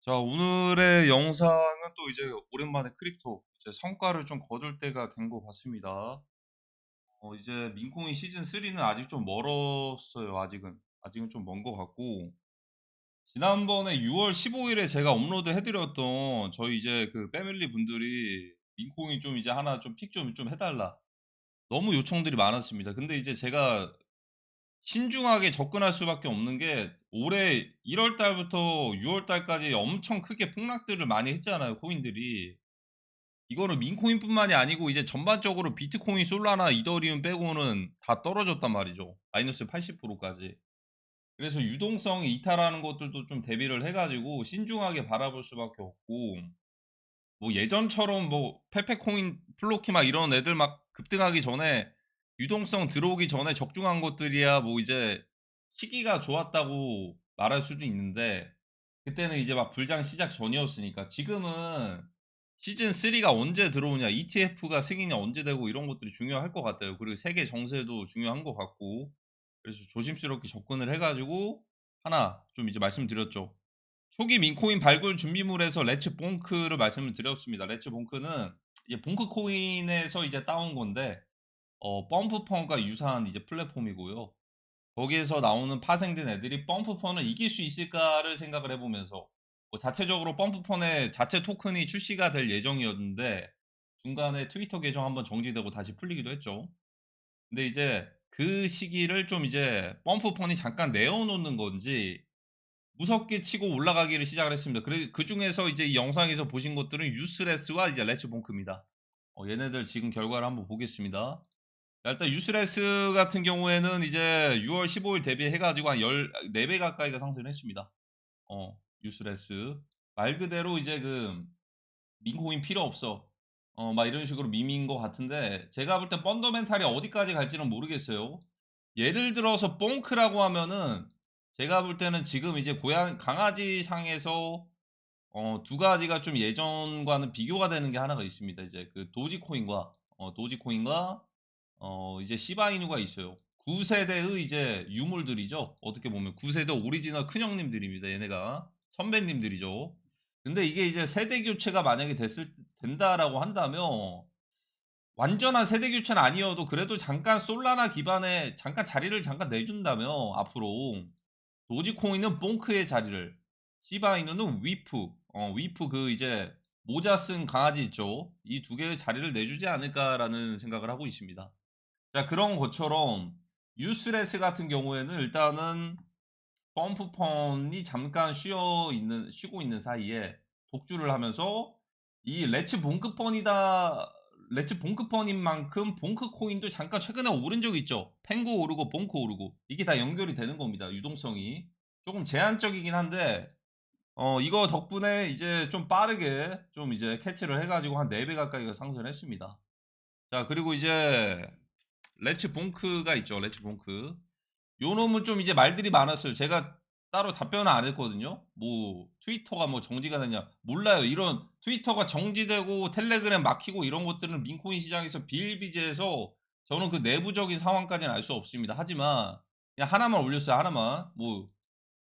자, 오늘의 영상은 또 이제 오랜만에 크립토 이제 성과를 좀 거둘 때가 된 것 같습니다. 이제 민코인 시즌 3는 아직 좀 멀었어요. 아직은 좀 먼 것 같고, 지난번에 6월 15일에 제가 업로드 해드렸던 저희 이제 그 패밀리 분들이 민코인 좀 이제 하나 좀 픽 좀 해달라, 너무 요청들이 많았습니다. 근데 이제 제가 신중하게 접근할 수밖에 없는 게, 올해 1월 달부터 6월 달까지 엄청 크게 폭락들을 많이 했잖아요, 코인들이. 이거는 민코인뿐만이 아니고 이제 전반적으로 비트코인, 솔라나, 이더리움 빼고는 다 떨어졌단 말이죠. 마이너스 80% 까지. 그래서 유동성이 이탈하는 것들도 좀 대비를 해 가지고 신중하게 바라볼 수밖에 없고, 뭐 예전처럼 뭐 페페코인, 플로키 막 이런 애들 막 급등하기 전에, 유동성 들어오기 전에 적중한 것들이야 뭐 이제 시기가 좋았다고 말할 수도 있는데, 그때는 이제 막 불장 시작 전이었으니까. 지금은 시즌 3가 언제 들어오냐, ETF가 승인이 언제 되고 이런 것들이 중요할 것 같아요. 그리고 세계 정세도 중요한 것 같고. 그래서 조심스럽게 접근을 해 가지고 하나 좀 이제 말씀드렸죠. 초기 민코인 발굴 준비물에서 레츠 봉크를 말씀을 드렸습니다. 레츠 봉크는 이제 봉크 코인에서 이제 따온 건데, 펌프펀과 유사한 이제 플랫폼이고요. 거기에서 나오는 파생된 애들이 펌프펀을 이길 수 있을까를 생각을 해보면서, 뭐 자체적으로 펌프펀의 자체 토큰이 출시가 될 예정이었는데 중간에 트위터 계정 한번 정지되고 다시 풀리기도 했죠. 근데 이제 그 시기를 좀 이제 펌프펀이 잠깐 내어놓는 건지 무섭게 치고 올라가기를 시작을 했습니다. 그중에서 이제 이 영상에서 보신 것들은 유스레스와 이제 레츠봉크입니다. 얘네들 지금 결과를 한번 보겠습니다. 자, 일단 유스레스 같은 경우에는 이제 6월 15일 대비해 가지고 한 14배 가까이가 상승을 했습니다. 유스레스. 말 그대로 이제 그 민코인 필요 없어, 막 이런 식으로 밈인 것 같은데, 제가 볼 땐 펀더멘탈이 어디까지 갈지는 모르겠어요. 예를 들어서 뽕크라고 하면은, 제가 볼 때는 지금 이제 고양 강아지 상에서 두 가지가 좀 예전과는 비교가 되는 게 하나가 있습니다. 이제 그 도지코인과 이제 시바이누가 있어요. 9세대의 이제 유물들이죠. 어떻게 보면 9세대 오리지널 큰형님들입니다. 얘네가 선배님들이죠. 근데 이게 이제 세대 교체가 만약에 된다라고 한다면, 완전한 세대 교체는 아니어도 그래도 잠깐 솔라나 기반에 잠깐 자리를 잠깐 내준다면, 앞으로 도지코인은 뽕크의 자리를, 시바이누는 위프 그 이제 모자 쓴 강아지 있죠. 이 두 개의 자리를 내주지 않을까라는 생각을 하고 있습니다. 자, 그런 것처럼 유스레스 같은 경우에는 일단은 펌프펀이 잠깐 쉬고 있는 사이에 독주를 하면서, 이 레츠 봉크펀인 만큼 봉크 코인도 잠깐 최근에 오른 적이 있죠. pen구 오르고 봉크 오르고, 이게 다 연결이 되는 겁니다. 유동성이 조금 제한적이긴 한데, 이거 덕분에 이제 좀 빠르게 좀 이제 캐치를 해가지고 한 4배 가까이가 상승을 했습니다. 자, 그리고 이제 레츠 봉크가 있죠. 레츠 봉크. 요 놈은 좀 이제 말들이 많았어요. 제가 따로 답변을 안 했거든요. 뭐 트위터가 뭐 정지가 됐냐, 몰라요. 이런 트위터가 정지되고 텔레그램 막히고 이런 것들은 민코인 시장에서 비일비재해서 저는 그 내부적인 상황까지는 알 수 없습니다. 하지만 그냥 하나만 올렸어요. 하나만. 뭐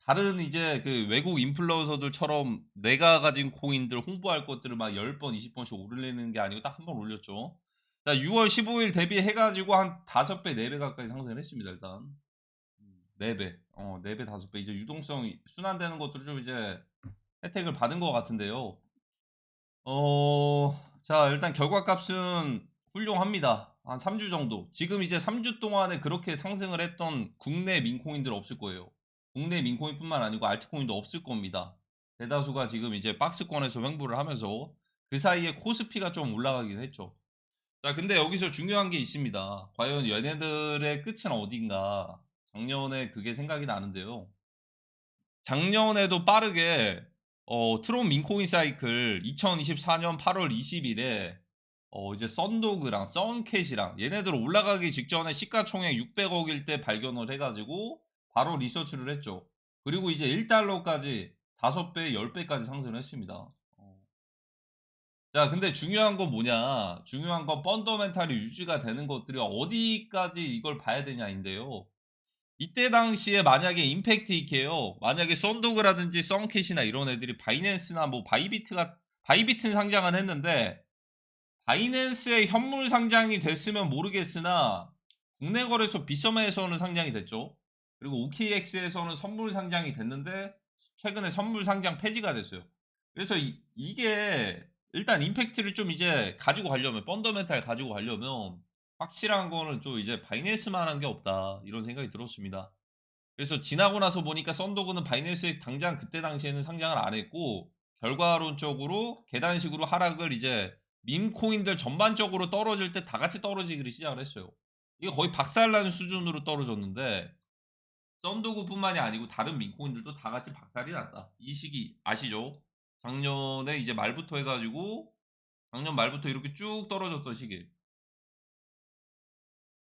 다른 이제 그 외국 인플루언서들처럼 내가 가진 코인들 홍보할 것들을 막 10번 20번씩 올리는 게 아니고 딱 한 번 올렸죠. 자, 6월 15일 대비해 가지고 한 5배 4배 가까이 상승을 했습니다. 일단 4배. 4배 5배. 이제 유동성이 순환되는 것들을 좀 이제 혜택을 받은 것 같은데요. 자, 일단 결과값은 훌륭합니다. 한 3주 정도. 지금 이제 3주 동안에 그렇게 상승을 했던 국내 민코인들 없을 거예요. 국내 민코인뿐만 아니고 알트코인도 없을 겁니다. 대다수가 지금 이제 박스권에서 횡보를 하면서 그 사이에 코스피가 좀 올라가긴 했죠. 자, 근데 여기서 중요한 게 있습니다. 과연 얘네들의 끝은 어딘가? 작년에 그게 생각이 나는데요. 작년에도 빠르게 트론 민코인 사이클 2024년 8월 20일에 이제 썬도그랑 썬캣이랑 얘네들 올라가기 직전에 시가총액 600억일 때 발견을 해가지고 바로 리서치를 했죠. 그리고 이제 1달러까지 5배, 10배까지 상승을 했습니다. 자, 근데 중요한 건 뭐냐? 중요한 건 펀더멘탈이 유지가 되는 것들이 어디까지 이걸 봐야 되냐인데요. 이때 당시에 만약에 임팩트 있게요. 만약에 썬도그라든지 썬캣이나 이런 애들이 바이낸스나 뭐 바이비트는 상장은 했는데 바이낸스의 현물 상장이 됐으면 모르겠으나 국내 거래소 빗썸에서는 상장이 됐죠. 그리고 OKX에서는 선물 상장이 됐는데 최근에 선물 상장 폐지가 됐어요. 그래서 이게 일단 임팩트를 좀 이제 가지고 가려면 펀더멘탈 가지고 가려면 확실한 거는 좀 이제 바이낸스만 한 게 없다. 이런 생각이 들었습니다. 그래서 지나고 나서 보니까 썬더그는 바이낸스에 당장 그때 당시에는 상장을 안 했고 결과론적으로 계단식으로 하락을 이제 밈 코인들 전반적으로 떨어질 때 다 같이 떨어지기를 시작을 했어요. 이게 거의 박살나는 수준으로 떨어졌는데 썬더그뿐만이 아니고 다른 밈 코인들도 다 같이 박살이 났다. 이 시기 아시죠? 작년에 이제 말부터 해 가지고 작년 말부터 이렇게 쭉 떨어졌던 시기.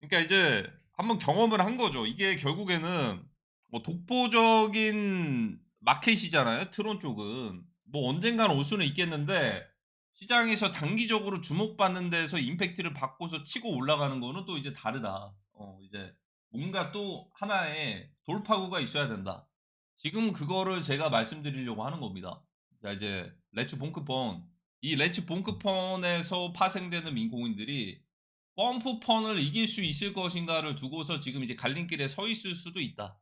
그러니까 이제 한번 경험을 한 거죠. 이게 결국에는 뭐 독보적인 마켓이잖아요, 트론 쪽은. 뭐 언젠가는 올 수는 있겠는데 시장에서 단기적으로 주목받는 데서 임팩트를 받고서 치고 올라가는 거는 또 이제 다르다. 이제 뭔가 또 하나의 돌파구가 있어야 된다. 지금 그거를 제가 말씀드리려고 하는 겁니다. 자 이제 레츠 봉크펀. 이 레츠 봉크펀에서 파생되는 민공인들이 펌프펀을 이길 수 있을 것인가를 두고서 지금 이제 갈림길에 서 있을 수도 있다.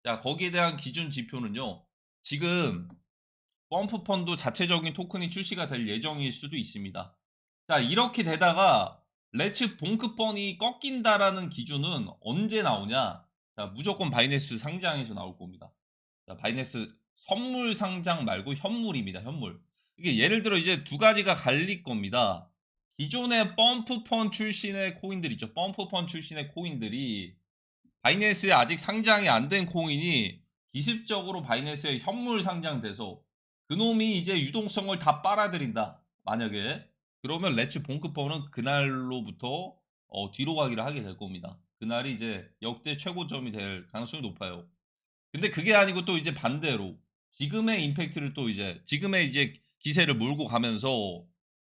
자, 거기에 대한 기준 지표는요. 지금 펌프펀도 자체적인 토큰이 출시가 될 예정일 수도 있습니다. 자, 이렇게 되다가 레츠 봉크펀이 꺾인다라는 기준은 언제 나오냐? 자, 무조건 바이낸스 상장에서 나올 겁니다. 자, 바이낸스 선물 상장 말고 현물입니다. 현물. 이게 예를 들어 이제 두 가지가 갈릴 겁니다. 기존의 펌프펀 출신의 코인들 있죠. 펌프펀 출신의 코인들이 바이낸스에 아직 상장이 안 된 코인이 기습적으로 바이낸스에 현물 상장돼서 그놈이 이제 유동성을 다 빨아들인다. 만약에 그러면 레츠 봉크펀은 그날로부터 뒤로 가기를 하게 될 겁니다. 그날이 이제 역대 최고점이 될 가능성이 높아요. 근데 그게 아니고 또 이제 반대로 지금의 임팩트를 또 이제 지금의 이제 기세를 몰고 가면서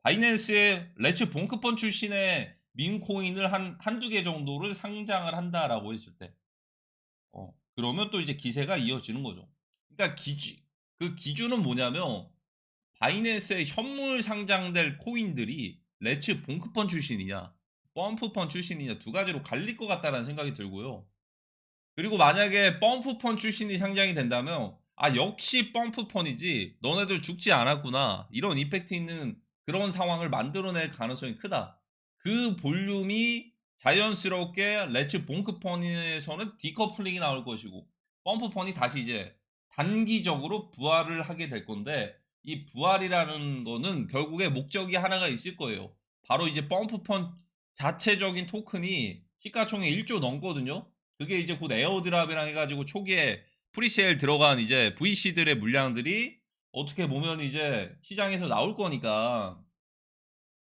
바이낸스에 레츠 봉크펀 출신의 밈 코인을 한두 개 정도를 상장을 한다라고 했을 때 그러면 또 이제 기세가 이어지는 거죠. 그러니까 그 기준은 뭐냐면 바이낸스에 현물 상장될 코인들이 레츠 봉크펀 출신이냐 펌프펀 출신이냐 두 가지로 갈릴 것 같다라는 생각이 들고요. 그리고 만약에 펌프펀 출신이 상장이 된다면 아 역시 펌프펀이지 너네들 죽지 않았구나 이런 임팩트 있는 그런 상황을 만들어낼 가능성이 크다. 그 볼륨이 자연스럽게 레츠 봉크펀에서는 디커플링이 나올 것이고 펌프펀이 다시 이제 단기적으로 부활을 하게 될 건데 이 부활이라는 거는 결국에 목적이 하나가 있을 거예요. 바로 이제 펌프펀 자체적인 토큰이 시가총액 1조 넘거든요. 그게 이제 곧 에어드랍이랑 해가지고 초기에 프리세일 들어간 이제 VC들의 물량들이 어떻게 보면 이제 시장에서 나올 거니까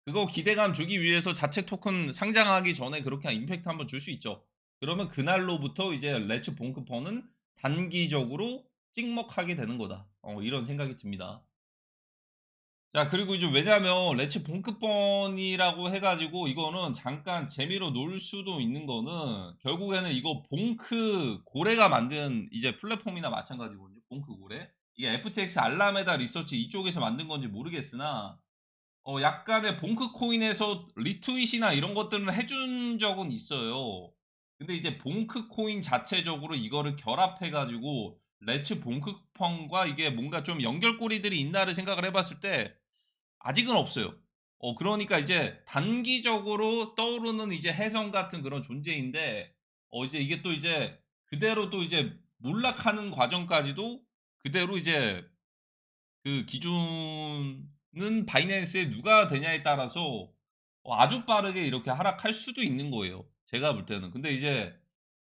그거 기대감 주기 위해서 자체 토큰 상장하기 전에 그렇게 임팩트 한번 줄 수 있죠. 그러면 그날로부터 이제 레츠 봉크펀은 단기적으로 찍먹하게 되는 거다. 이런 생각이 듭니다. 자 그리고 이제 왜냐면 레츠 봉크펀이라고 해 가지고 이거는 잠깐 재미로 놀 수도 있는 거는 결국에는 이거 봉크 고래가 만든 이제 플랫폼이나 마찬가지거든요. 봉크 고래. 이게 FTX 알라메다 리서치 이쪽에서 만든 건지 모르겠으나 약간의 봉크 코인에서 리트윗이나 이런 것들은 해준 적은 있어요. 근데 이제 봉크 코인 자체적으로 이거를 결합해 가지고 레츠 봉크펀과 이게 뭔가 좀 연결고리들이 있나를 생각을 해 봤을 때 아직은 없어요. 그러니까 이제 단기적으로 떠오르는 이제 혜성 같은 그런 존재인데 이제 이게 또 이제 그대로 또 이제 몰락하는 과정까지도 그대로 이제 그 기준은 바이낸스에 누가 되냐에 따라서 아주 빠르게 이렇게 하락할 수도 있는 거예요, 제가 볼 때는. 근데 이제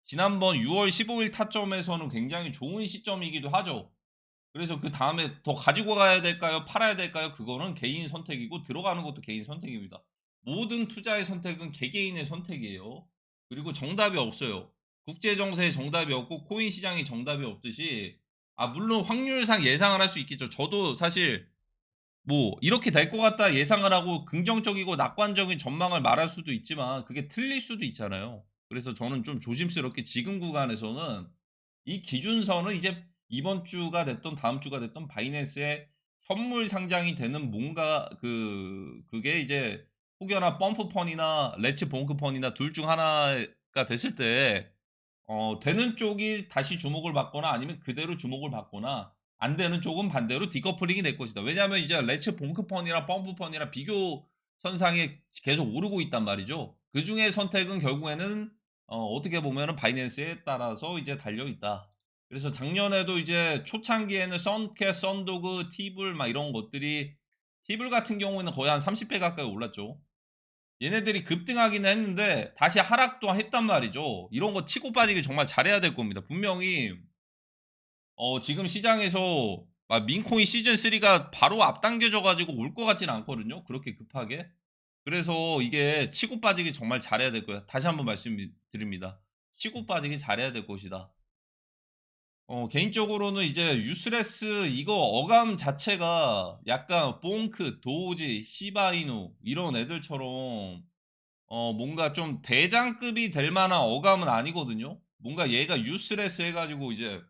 지난번 6월 15일 타점에서는 굉장히 좋은 시점이기도 하죠. 그래서 그다음에 더 가지고 가야 될까요? 팔아야 될까요? 그거는 개인 선택이고 들어가는 것도 개인 선택입니다. 모든 투자의 선택은 개개인의 선택이에요. 그리고 정답이 없어요. 국제 정세에 정답이 없고 코인 시장에 정답이 없듯이 물론 확률상 예상을 할 수 있겠죠. 저도 사실 뭐 이렇게 될 것 같다 예상을 하고 긍정적이고 낙관적인 전망을 말할 수도 있지만 그게 틀릴 수도 있잖아요. 그래서 저는 좀 조심스럽게 지금 구간에서는 이 기준선은 이제 이번 주가 됐든 다음 주가 됐든 바이낸스에 현물 상장이 되는 뭔가 그게 이제 혹여나 펌프펀이나 레츠 봉크펀이나 둘 중 하나가 됐을 때 되는 쪽이 다시 주목을 받거나 아니면 그대로 주목을 받거나 안 되는 쪽은 반대로 디커플링이 될 것이다. 왜냐하면 이제 레츠 봉크펀이랑 펌프펀이랑 비교 선상에 계속 오르고 있단 말이죠. 그중에 선택은 결국에는 어떻게 보면은 바이낸스에 따라서 이제 달려 있다. 그래서 작년에도 이제 초창기에는 선캣, 선도그, 티블 막 이런 것들이 티블 같은 경우에는 거의 한 30배 가까이 올랐죠. 얘네들이 급등하기는 했는데 다시 하락도 했단 말이죠. 이런 거 치고 빠지기 정말 잘해야 될 겁니다. 분명히 지금 시장에서 막 민코인 시즌 3가 바로 앞당겨져 가지고 올 것 같지는 않거든요, 그렇게 급하게. 그래서 이게 치고 빠지기 정말 잘해야 될 거예요. 다시 한번 말씀드립니다. 치고 빠지기 잘해야 될 것이다. 개인적으로는 이제 유스레스 이거 어감 자체가 약간 뽕크, 도우지, 시바이누 이런 애들처럼 뭔가 좀 대장급이 될 만한 어감은 아니거든요. 뭔가 얘가 유스레스 해 가지고 이제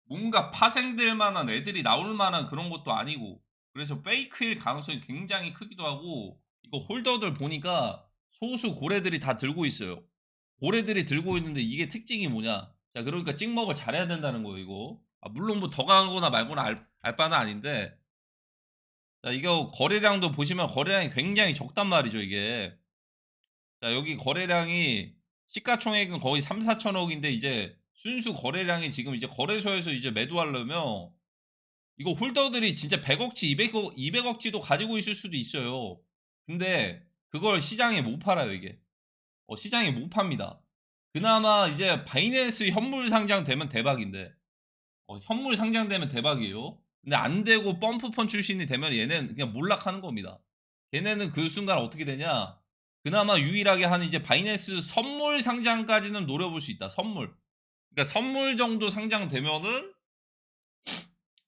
뭔가 파생될 만한 애들이 나올 만한 그런 것도 아니고, 그래서 페이크일 가능성이 굉장히 크기도 하고, 이거 홀더들 보니까 소수 고래들이 다 들고 있어요. 고래들이 들고 있는데 이게 특징이 뭐냐? 자, 그러니까 찍먹을 잘해야 된다는 거예요, 이거. 물론 뭐 더 강하거나 말거나 알 바는 아닌데, 자, 이거 거래량도 보시면 거래량이 굉장히 적단 말이죠, 이게. 자, 여기 거래량이 시가총액은 거의 3,4천억인데 이제 순수 거래량이 지금 이제 거래소에서 이제 매도하려면 이거 홀더들이 진짜 100억치, 200억치도 가지고 있을 수도 있어요. 근데 그걸 시장에 못 팔아요, 이게. 시장에 못 팝니다. 그나마 이제 바이낸스 현물 상장되면 대박인데, 현물 상장되면 대박이에요. 근데 안 되고 펌프펀 출신이 되면 얘는 그냥 몰락하는 겁니다. 걔네는 그 순간 어떻게 되냐? 그나마 유일하게 하는 이제 바이낸스 선물 상장까지는 노려볼 수 있다. 선물. 그러니까 선물 정도 상장되면은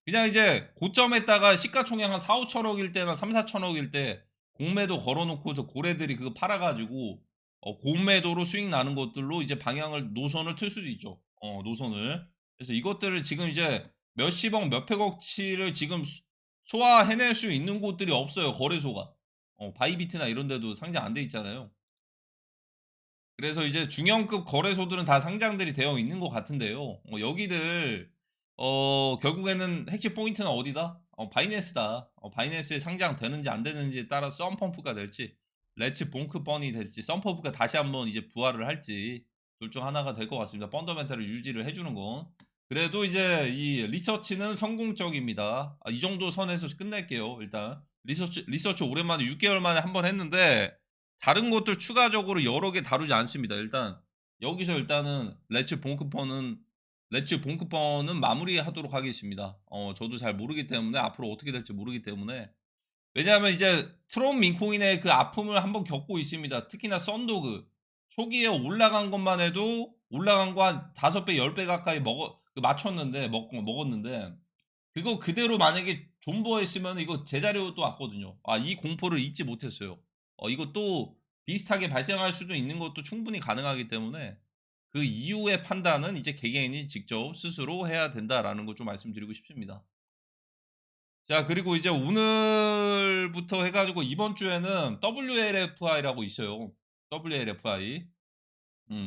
그냥 이제 고점에다가 시가총액 한 4, 5천억일 때나 3, 4천억일 때 공매도 걸어놓고서 고래들이 그거 팔아가지고 공매도로 수익 나는 것들로 이제 방향을 노선을 틀 수도 있죠. 노선을. 그래서 이것들을 지금 이제 몇십억, 몇백억치를 지금 소화해낼 수 있는 곳들이 없어요. 거래소가. 바이비트나 이런 데도 상장 안 돼 있잖아요. 그래서 이제 중형급 거래소들은 다 상장들이 되어 있는 것 같은데요. 여기들 결국에는 핵심 포인트는 어디다? 바이낸스다. 바이낸스에 상장되는지 안 되는지에 따라 썬펌프가 될지 레츠 봉크번이 될지 썬펌프가 다시 한번 이제 부활을 할지 둘 중 하나가 될 것 같습니다. 펀더멘탈을 유지를 해주는 건. 그래도 이제 이 리서치는 성공적입니다. 이 정도 선에서 끝낼게요. 일단 리서치 오랜만에 6개월 만에 한번 했는데 다른 것들 추가적으로 여러 개 다루지 않습니다. 일단 여기서 일단은 레츠 봉크펀은 마무리하도록 하겠습니다. 저도 잘 모르기 때문에 앞으로 어떻게 될지 모르기 때문에, 왜냐하면 이제 트론 민코인의 그 아픔을 한번 겪고 있습니다. 특히나 썬도그 초기에 올라간 것만 해도 올라간 거 한 5배, 10배 가까이 먹었는데 그거 그대로 만약에 존버했으면 이거 제자리로 또 왔거든요. 이 공포를 잊지 못했어요. 이거 또 비슷하게 발생할 수도 있는 것도 충분히 가능하기 때문에 그 이후의 판단은 이제 개개인이 직접 스스로 해야 된다라는 걸 좀 말씀드리고 싶습니다. 자, 그리고 이제 오늘부터 해가지고 이번 주에는 WLFI라고 있어요. WLFI.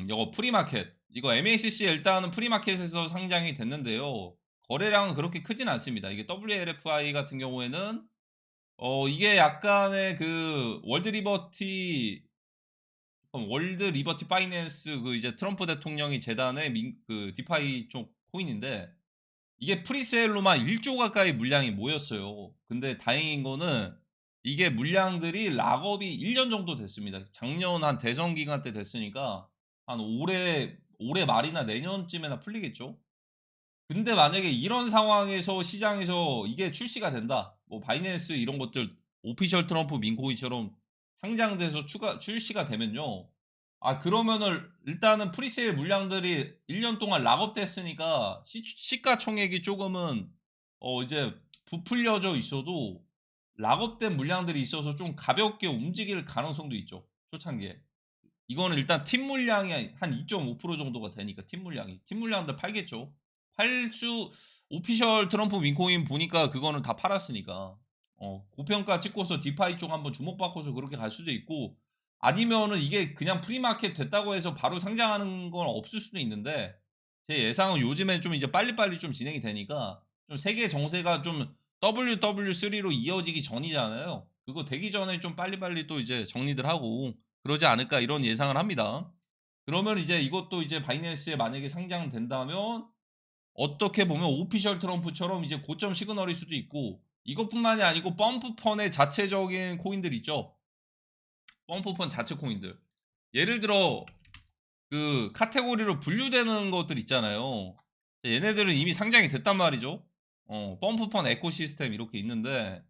이거 프리마켓. 이거 MACC 일단은 프리마켓에서 상장이 됐는데요. 거래량은 그렇게 크진 않습니다. 이게 WLFI 같은 경우에는 이게 약간의 그 월드 리버티 파이낸스 그 이제 트럼프 대통령이 재단의 그 디파이 쪽 코인인데 이게 프리세일로만 1조 가까이 물량이 모였어요. 근데 다행인 거는 이게 물량들이 락업이 1년 정도 됐습니다. 작년 한 대선 기간 때 됐으니까 한 올해 말이나 내년쯤에나 풀리겠죠. 근데 만약에 이런 상황에서 시장에서 이게 출시가 된다. 뭐 바이낸스 이런 것들 오피셜 트럼프 민코인처럼 상장돼서 출시가 되면요. 그러면은 일단은 프리세일 물량들이 1년 동안 락업됐으니까 시가총액이 조금은 이제 부풀려져 있어도 락업된 물량들이 있어서 좀 가볍게 움직일 가능성도 있죠. 초창기에. 이거는 일단 팀 물량이 한 2.5% 정도가 되니까 팀 물량이. 팀 물량도 팔겠죠. 팔 수 오피셜 트럼프 민코인 보니까 그거는 다 팔았으니까. 고평가 찍고서 디파이 쪽 한번 주목받고서 그렇게 갈 수도 있고 아니면은 이게 그냥 프리마켓 됐다고 해서 바로 상장하는 건 없을 수도 있는데 제 예상은 요즘엔 좀 이제 빨리빨리 좀 진행이 되니까 좀 세계 정세가 좀 WW3로 이어지기 전이잖아요. 그거 되기 전에 좀 빨리빨리 또 이제 정리들 하고 그러지 않을까 이런 예상을 합니다. 그러면 이제 이것도 이제 바이낸스에 만약에 상장된다면 어떻게 보면 오피셜 트럼프처럼 이제 고점 시그널일 수도 있고 이것뿐만이 아니고 펌프펀의 자체적인 코인들 있죠. 펌프펀 자체 코인들. 예를 들어 그 카테고리로 분류되는 것들 있잖아요. 얘네들은 이미 상장이 됐단 말이죠. 펌프펀 에코시스템 이렇게 있는데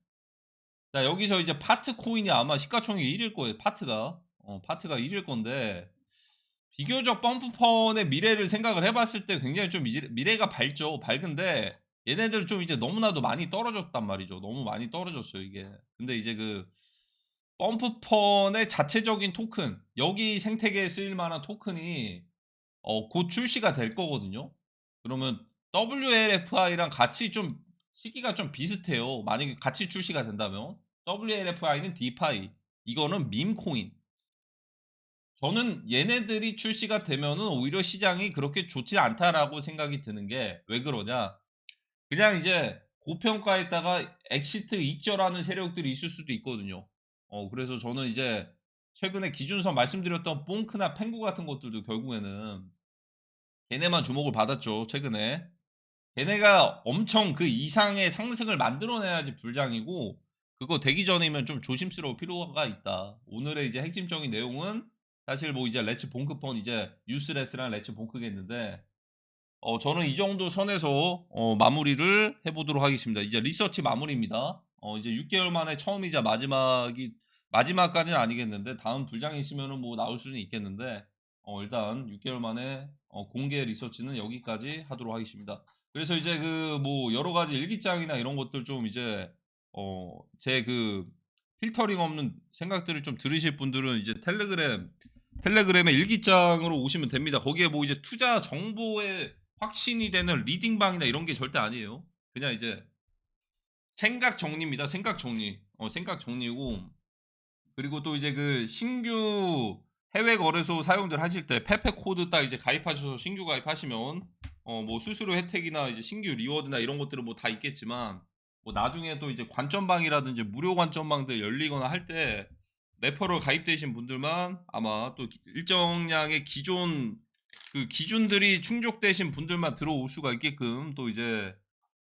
자 여기서 이제 파트 코인이 아마 시가총액 1일 거예요. 파트가 1일 건데 비교적 펌프펀의 미래를 생각을 해봤을 때 굉장히 좀 미래가 밝죠. 밝은데 얘네들 좀 이제 너무나도 많이 떨어졌단 말이죠. 너무 많이 떨어졌어요 이게. 근데 이제 그 펌프펀의 자체적인 토큰 여기 생태계에 쓰일 만한 토큰이 곧 출시가 될 거거든요. 그러면 WLFI랑 같이 좀 시기가 좀 비슷해요. 만약에 같이 출시가 된다면 WLFI는 디파이 이거는 밈코인. 저는 얘네들이 출시가 되면은 오히려 시장이 그렇게 좋지 않다라고 생각이 드는 게 왜 그러냐? 그냥 이제 고평가했다가 엑시트 익절하는 세력들이 있을 수도 있거든요. 그래서 저는 이제 최근에 기준선 말씀드렸던 뽕크나 펭구 같은 것들도 결국에는 걔네만 주목을 받았죠, 최근에. 걔네가 엄청 그 이상의 상승을 만들어내야지 불장이고 그거 되기 전이면 좀 조심스러울 필요가 있다. 오늘의 이제 핵심적인 내용은 사실 뭐 이제 레츠 본크펀 이제 유스레스랑 레츠 본크겠는데 저는 이 정도 선에서 마무리를 해보도록 하겠습니다. 이제 리서치 마무리입니다. 이제 6개월 만에 처음이자 마지막까지는 아니겠는데 다음 불장이 있으면은 뭐 나올 수는 있겠는데 일단 6개월 만에 공개 리서치는 여기까지 하도록 하겠습니다. 그래서 이제 그 뭐 여러 가지 일기장이나 이런 것들 좀 이제 제 그 필터링 없는 생각들을 좀 들으실 분들은 이제 텔레그램의 일기장으로 오시면 됩니다. 거기에 뭐 이제 투자 정보에 확신이 되는 리딩방이나 이런 게 절대 아니에요. 그냥 이제 생각 정리입니다. 생각 정리. 생각 정리고 그리고 또 이제 그 신규 해외 거래소 사용들 하실 때 페페 코드 딱 이제 가입하셔서 신규 가입하시면 뭐 수수료 혜택이나 이제 신규 리워드나 이런 것들은 뭐 다 있겠지만 뭐 나중에 또 이제 관점방이라든지 무료 관점방들 열리거나 할 때 레퍼럴 가입되신 분들만 아마 또 일정량의 기존 그 기준들이 충족되신 분들만 들어올 수가 있게끔 또 이제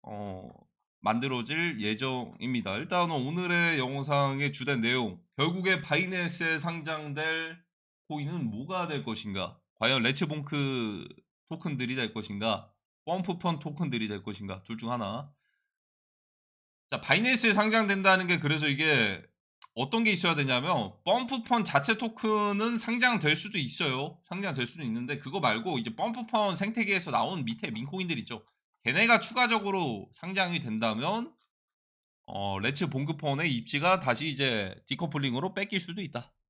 어, 만들어질 예정입니다. 일단은 오늘의 영상의 주된 내용, 결국에 바이낸스에 상장될 코인은 뭐가 될 것인가? 과연 레츠봉크 토큰들이 될 것인가? 펌프펀 토큰들이 될 것인가? 둘 중 하나. 자, 바이낸스에 상장된다는 게 그래서 이게 어떤 게 있어야 되냐면 펌프펀 자체 토큰은 상장될 수도 있어요. 상장될 수도 있는데 그거 말고 이제 펌프펀 생태계에서 나온 밑에 민코인들 있죠. 걔네가 추가적으로 상장이 된다면 레츠 봉급펀의 입지가 다시 이제 디커플링으로 뺏길 수도 있다.